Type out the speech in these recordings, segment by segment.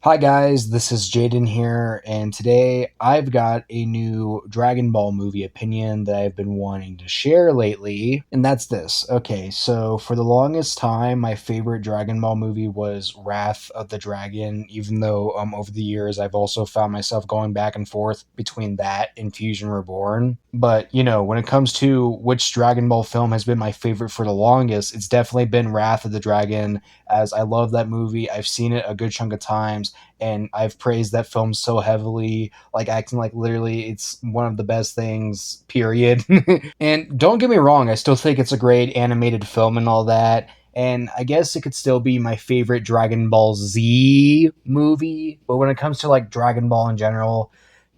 Hi guys, this is Jaden here, and today I've got a new Dragon Ball movie opinion that I've been wanting to share lately, and that's this. Okay, so for the longest time, my favorite Dragon Ball movie was Wrath of the Dragon, even though over the years I've also found myself going back and forth between that and Fusion Reborn. But, when it comes to which Dragon Ball film has been my favorite for the longest, it's definitely been Wrath of the Dragon, as I love that movie. I've seen it a good chunk of times and I've praised that film so heavily, like acting like literally it's one of the best things, period. And don't get me wrong, I still think it's a great animated film and all that. And I guess it could still be my favorite Dragon Ball Z movie, but when it comes to like Dragon Ball in general,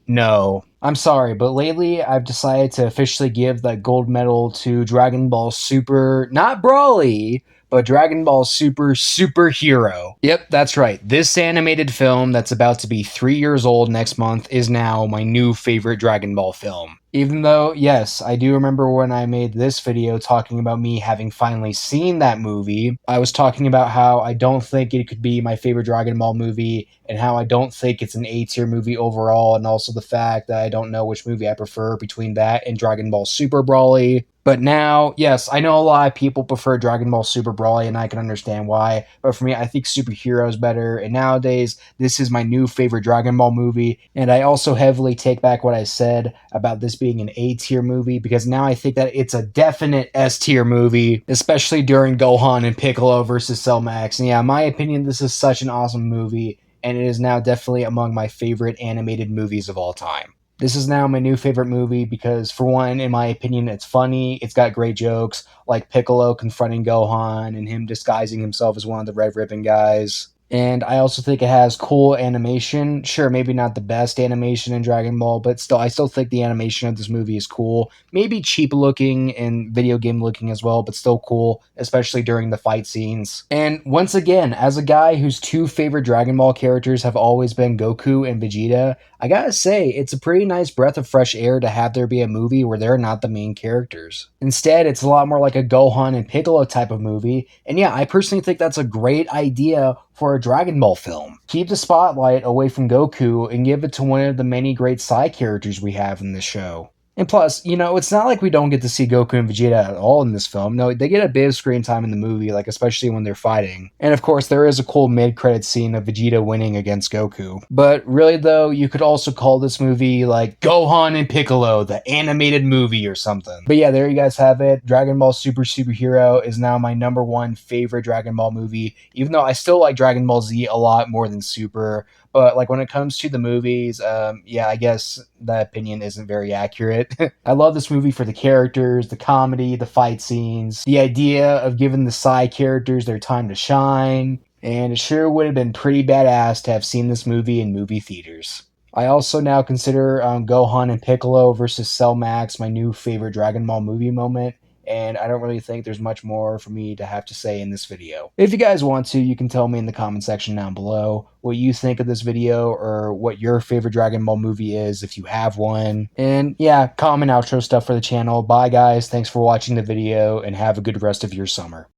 no. I'm sorry, but lately I've decided to officially give that gold medal to Dragon Ball Super, not Brawly, but Dragon Ball Super Superhero. Yep, that's right. This animated film that's about to be 3 years old next month is now my new favorite Dragon Ball film. Even though, yes, I do remember when I made this video talking about me having finally seen that movie, I was talking about how I don't think it could be my favorite Dragon Ball movie and how I don't think it's an A tier movie overall, and also the fact that I don't know which movie I prefer between that and Dragon Ball Super Brawly. But now, yes, I know a lot of people prefer Dragon Ball Super Brawly, and I can understand why. But for me, I think Superhero is better. And nowadays, this is my new favorite Dragon Ball movie. And I also heavily take back what I said about this being an A tier movie, because now I think that it's a definite S tier movie, especially during Gohan and Piccolo versus Cell Max. And yeah, in my opinion, this is such an awesome movie, and it is now definitely among my favorite animated movies of all time. This is now my new favorite movie because, for one, in my opinion, it's funny. It's got great jokes, like Piccolo confronting Gohan and him disguising himself as one of the Red Ribbon guys. And I also think it has cool animation. Sure, maybe not the best animation in Dragon Ball, but still, I still think the animation of this movie is cool. Maybe cheap looking and video game looking as well, but still cool, especially during the fight scenes. And once again, as a guy whose two favorite Dragon Ball characters have always been Goku and Vegeta, I gotta say, it's a pretty nice breath of fresh air to have there be a movie where they're not the main characters. Instead, it's a lot more like a Gohan and Piccolo type of movie, and yeah, I personally think that's a great idea for a Dragon Ball film. Keep the spotlight away from Goku and give it to one of the many great side characters we have in this show. And plus, it's not like we don't get to see Goku and Vegeta at all in this film. No, they get a bit of screen time in the movie, like especially when they're fighting. And of course, there is a cool mid-credit scene of Vegeta winning against Goku. But really though, you could also call this movie like Gohan and Piccolo, the animated movie or something. But yeah, there you guys have it. Dragon Ball Super Superhero is now my number one favorite Dragon Ball movie, even though I still like Dragon Ball Z a lot more than Super. But like when it comes to the movies, yeah, I guess that opinion isn't very accurate. I love this movie for the characters, the comedy, the fight scenes, the idea of giving the side characters their time to shine, and it sure would have been pretty badass to have seen this movie in movie theaters. I also now consider Gohan and Piccolo versus Cell Max my new favorite Dragon Ball movie moment, and I don't really think there's much more for me to have to say in this video. If you guys want to, you can tell me in the comment section down below what you think of this video or what your favorite Dragon Ball movie is if you have one. And yeah, comment outro stuff for the channel. Bye guys, thanks for watching the video and have a good rest of your summer.